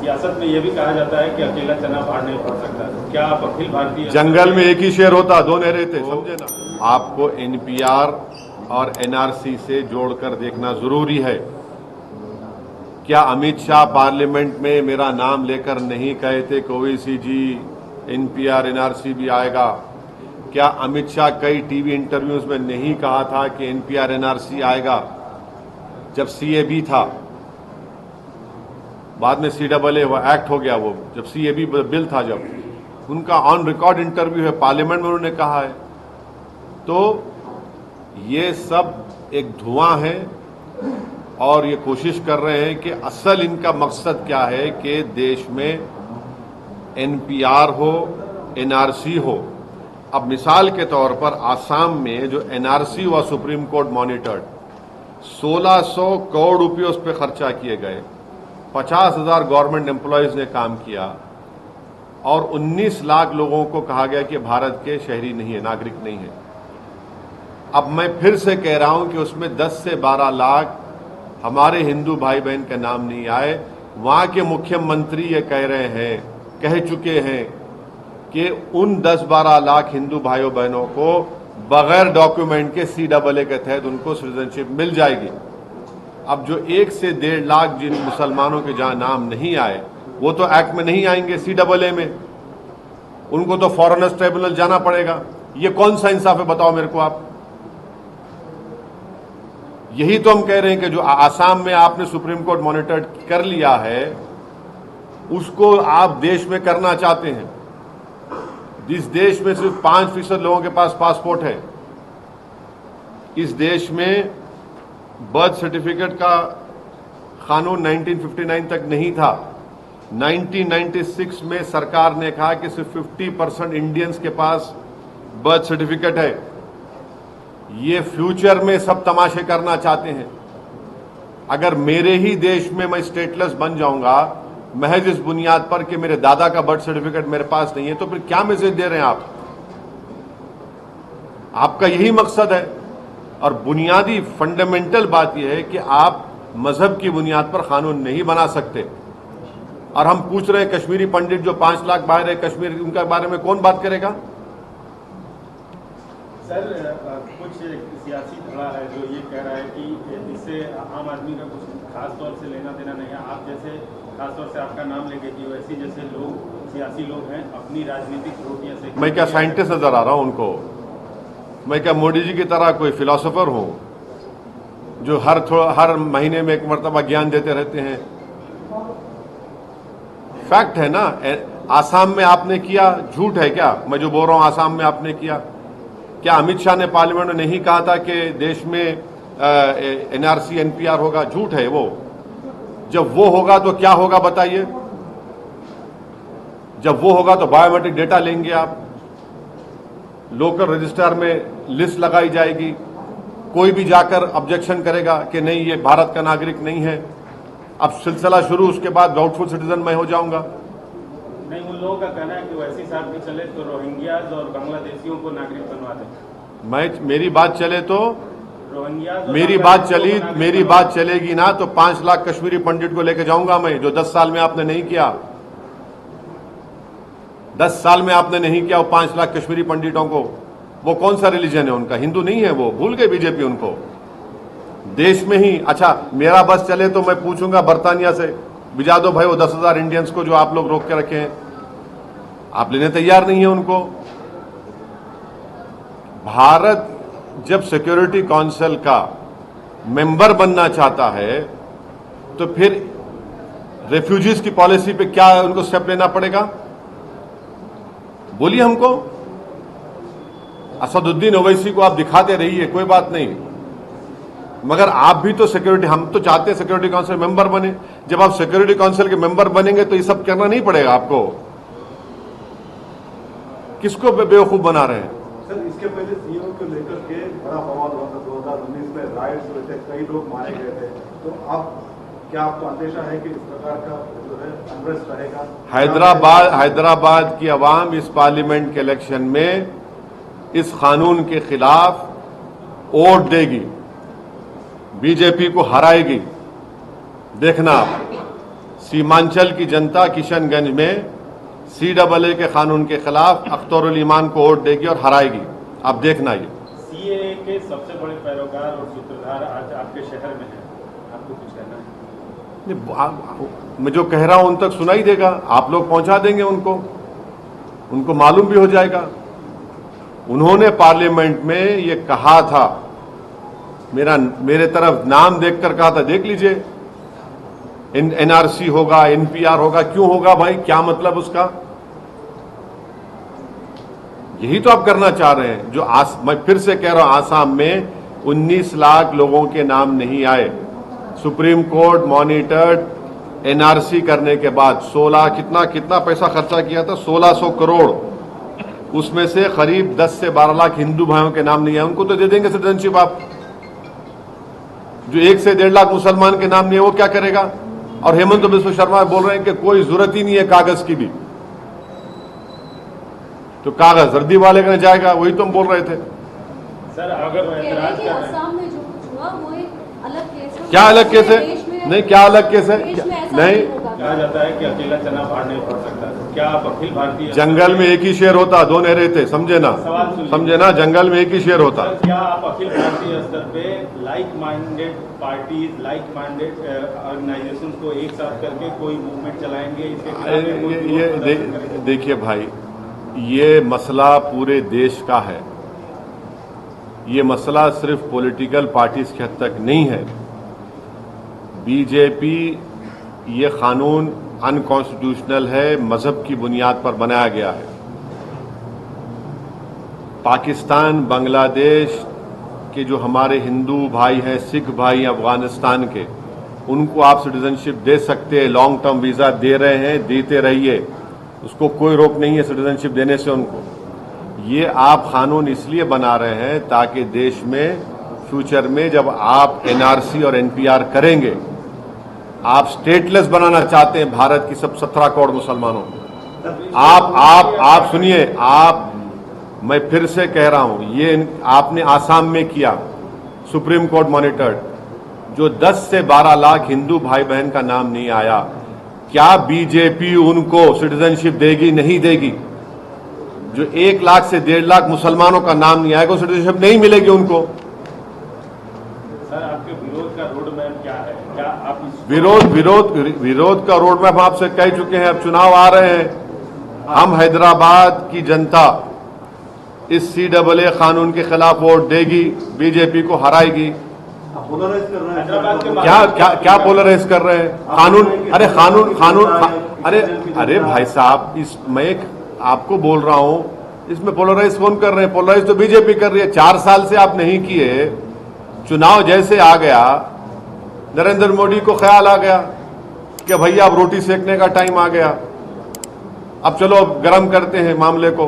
सियासत में ये भी कहा जाता है कि अकेला चना बाहर नहीं पड़ सकता, क्या आप अखिल भारतीय जंगल में एक ही शेर होता, दो नहीं रहते, समझे ना। आपको एनपीआर और एनआरसी से जोड़कर देखना जरूरी है। क्या अमित शाह पार्लियामेंट में मेरा नाम लेकर नहीं कहे थे कि ओवैसी जी एनपीआर एनआरसी भी आएगा? क्या अमित शाह कई टीवी इंटरव्यूज में नहीं कहा था कि एनपीआर एनआरसी आएगा? जब सीएबी था, बाद में सीडब्ल्यू वो एक्ट हो गया, वो जब सीएबी बिल था, जब उनका ऑन रिकॉर्ड इंटरव्यू है, पार्लियामेंट में उन्होंने कहा है। तो ये सब एक धुआं है और ये कोशिश कर रहे हैं कि असल इनका मकसद क्या है कि देश में एनपीआर हो, एनआरसी हो। अब मिसाल के तौर पर आसाम में जो एनआरसी हुआ, सुप्रीम कोर्ट मॉनिटर्ड, 1600 करोड़ रुपये उस पर खर्चा किए गए, 50,000 गवर्नमेंट एम्प्लॉयज ने काम किया और 19 लाख लोगों को कहा गया कि भारत के शहरी नहीं है, नागरिक नहीं है। अब मैं फिर से कह रहा हूं कि उसमें 10 से 12 लाख हमारे हिंदू भाई बहन का नाम नहीं आए। वहां के मुख्यमंत्री ये कह रहे हैं, कह चुके हैं कि उन 10-12 लाख हिंदू भाइयों बहनों को बगैर डॉक्यूमेंट के सीडब्ल्यू के तहत उनको सिटीजनशिप मिल जाएगी। अब जो 1 से 1.5 लाख जिन मुसलमानों के जहां नाम नहीं आए, वो तो एक्ट में नहीं आएंगे, सीडब्ल्यू में, उनको तो फॉरेनर्स ट्रिब्यूनल जाना पड़ेगा। ये कौन सा इंसाफ है, बताओ मेरे को आप। यही तो हम कह रहे हैं कि जो आसाम में आपने सुप्रीम कोर्ट मॉनिटर कर लिया है, उसको आप देश में करना चाहते हैं। इस देश में सिर्फ 5% लोगों के पास पासपोर्ट है। इस देश में बर्थ सर्टिफिकेट का कानून 1959 तक नहीं था। 1996 में सरकार ने कहा कि सिर्फ 50% इंडियंस के पास बर्थ सर्टिफिकेट है। ये फ्यूचर में सब तमाशे करना चाहते हैं। अगर मेरे ही देश में मैं स्टेटलेस बन जाऊंगा महज इस बुनियाद पर कि मेरे दादा का बर्थ सर्टिफिकेट मेरे पास नहीं है, तो फिर क्या मैसेज दे रहे हैं आप? आपका यही मकसद है। और बुनियादी फंडामेंटल बात यह है कि आप मजहब की बुनियाद पर कानून नहीं बना सकते। और हम पूछ रहे हैं कश्मीरी पंडित जो 5 लाख बाहर है कश्मीर, उनके बारे में कौन बात करेगा? सर, कुछ सियासी धड़ा है जो ये कह रहा है कि इससे आम आदमी का कुछ खास तौर से लेना देना नहीं है। आप जैसे खास तौर से आपका नाम लेके कि वैसे जैसे लोग, सियासी लोग हैं, अपनी राजनीतिक रोटियां से। मैं क्या साइंटिस्ट नजर आ रहा हूं उनको? मैं क्या मोदी जी की तरह कोई फिलोसोफर हूं जो हर महीने में एक मर्तबा ज्ञान देते रहते हैं? फैक्ट है ना। आसाम में आपने किया, झूठ है क्या मैं जो बोल रहा हूं? आसाम में आपने किया क्या? अमित शाह ने पार्लियामेंट में नहीं कहा था कि देश में एनआरसी एनपीआर होगा? झूठ है वो। जब वो होगा तो क्या होगा बताइए? जब वो होगा तो बायोमेट्रिक डेटा लेंगे आप, लोकल रजिस्ट्रार में लिस्ट लगाई जाएगी, कोई भी जाकर ऑब्जेक्शन करेगा कि नहीं ये भारत का नागरिक नहीं है। अब सिलसिला शुरू, उसके बाद डाउटफुल सिटीजन मैं हो जाऊंगा। नहीं, उन लोगों का कहना है कि वैसी साथ भी चले तो रोहिंग्याज और बांग्लादेशियों को नागरिक बनवा दें। मेरी बात चले तो रोहिंग्याज, मेरी बात चलेगी ना तो 5 लाख कश्मीरी पंडित को लेकर जाऊंगा मैं, जो 10 साल में आपने नहीं किया। 10 साल में आपने नहीं किया वो 5 लाख कश्मीरी पंडितों को। वो कौन सा रिलीजन है उनका? हिंदू नहीं है वो, भूल गए बीजेपी उनको। देश में ही अच्छा मेरा बस चले तो मैं पूछूंगा बर्तानिया से, भिजा दो भाई वो 10,000 इंडियंस को जो आप लोग रोक के रखे हैं। आप लेने तैयार नहीं है उनको। भारत जब सिक्योरिटी काउंसिल का मेंबर बनना चाहता है तो फिर रेफ्यूजीज की पॉलिसी पे क्या उनको स्टेप लेना पड़ेगा? बोलिए हमको। असदुद्दीन ओवैसी को आप दिखाते रहिए, कोई बात नहीं, मगर आप भी तो सिक्योरिटी, हम तो चाहते हैं सिक्योरिटी काउंसिल मेंबर बने। जब आप सिक्योरिटी काउंसिल के मेंबर बनेंगे तो ये सब करना नहीं पड़ेगा आपको। किसको बेवकूफ बना रहे हैं? सर, इसके पहले सीएम को लेकर के बड़ा बवाल हुआ था। 2019 में राइट्स हुए थे, कई लोग मारे गए थे। तो अब क्या आपको अंदेशा है कि इस प्रकार का जो है अनरेस्ट रहेगा? हैदराबाद की आवाम इस पार्लियामेंट के इलेक्शन में इस कानून के खिलाफ वोट देगी, बीजेपी को हराएगी। देखना आप। सीमांचल की जनता किशनगंज में CAA के कानून के खिलाफ अख्तरुल ईमान को वोट देगी और हराएगी। आप देखना ये CAA के सबसे बड़े पैरोकार और सूत्रधार आज आपके शहर में हैं, आपको कुछ कहना है? मैं जो कह रहा हूं उन तक सुनाई देगा, आप लोग पहुंचा देंगे उनको मालूम भी हो जाएगा। उन्होंने पार्लियामेंट में ये कहा था, मेरे तरफ नाम देखकर कहा था, देख लीजिए NRC होगा, NPR होगा। क्यों होगा भाई, क्या मतलब उसका? यही तो आप करना चाह रहे हैं। जो मैं फिर से कह रहा हूं, आसाम में 19 लाख लोगों के नाम नहीं आए। सुप्रीम कोर्ट मॉनिटर्ड NRC करने के बाद 16 कितना पैसा खर्चा किया था, 1600 करोड़। उसमें से करीब 10 से 12 लाख हिंदू भाइयों के नाम नहीं आए, उनको तो दे देंगे सिटीजनशिप आप। जो 1 से 1.5 लाख मुसलमान के नाम नहीं है वो क्या करेगा? और हेमंत बिस्व शर्मा बोल रहे हैं कि कोई जरूरत ही नहीं है कागज की भी, तो कागज रद्दी वाले का जाएगा, वही तो हम बोल रहे थे। सर अगर ऐतराज कर रहे हैं, असम में जो कुछ हुआ वो एक अलग केस है। क्या अलग केस है? नहीं, क्या अलग केस है? नहीं, कहा जाता है कि अकेला चना फाड़ नहीं पड़ सकता। क्या आप अखिल भारतीय जंगल में एक ही शेर होता, 2 नहीं रहते, समझे ना? समझे ना? जंगल में एक ही शेर होता। सर, क्या आप अखिल भारतीय स्तर पे like minded parties, like minded organisations को एक साथ करके कोई मूवमेंट चलाएंगे? इसके देखिए भाई, ये मसला पूरे देश का है। ये मसला सिर्फ पॉलिटिकल पार्टीज के हद तक नहीं है। बीजेपी, ये कानून अनकॉन्स्टिट्यूशनल है, मजहब की बुनियाद पर बनाया गया है। पाकिस्तान, बांग्लादेश के जो हमारे हिंदू भाई हैं, सिख भाई अफगानिस्तान के, उनको आप सिटीजनशिप दे सकते हैं, लॉन्ग टर्म वीजा दे रहे हैं, देते रहिए, उसको कोई रोक नहीं है सिटीजनशिप देने से उनको। ये आप कानून इसलिए बना रहे हैं ताकि देश में फ्यूचर में जब आप NRC और NPR करेंगे, आप स्टेटलेस बनाना चाहते हैं भारत की सब 17 करोड़ मुसलमानों को। आप सुनिए, मैं फिर से कह रहा हूं, ये आपने आसाम में किया, सुप्रीम कोर्ट मॉनिटर्ड, जो 10 से 12 लाख हिंदू भाई बहन का नाम नहीं आया। क्या बीजेपी उनको सिटीजनशिप देगी? नहीं देगी। जो 1 लाख से 1.5 लाख मुसलमानों का नाम नहीं आएगा, सिटीजनशिप नहीं मिलेगी उनको। सर, आपके विरोध का रोड मैप क्या है? क्या आप विरोध का रोड मैप आपसे कह चुके हैं। अब चुनाव आ रहे हैं, हम हैदराबाद की जनता इस CAA कानून के खिलाफ वोट देगी, बीजेपी को हराएगी। पोलराइज कर रहे हैं। क्या पोलराइज कर रहे हैं? अरे भाई साहब, मैं आपको बोल रहा हूं, इसमें पोलराइज कौन कर रहे हैं? पोलराइज तो बीजेपी कर रही है। 4 साल से आप नहीं किए। चुनाव जैसे आ गया, नरेंद्र मोदी को ख्याल आ गया कि भैया अब रोटी सेकने का टाइम आ गया, अब चलो गरम करते हैं मामले को।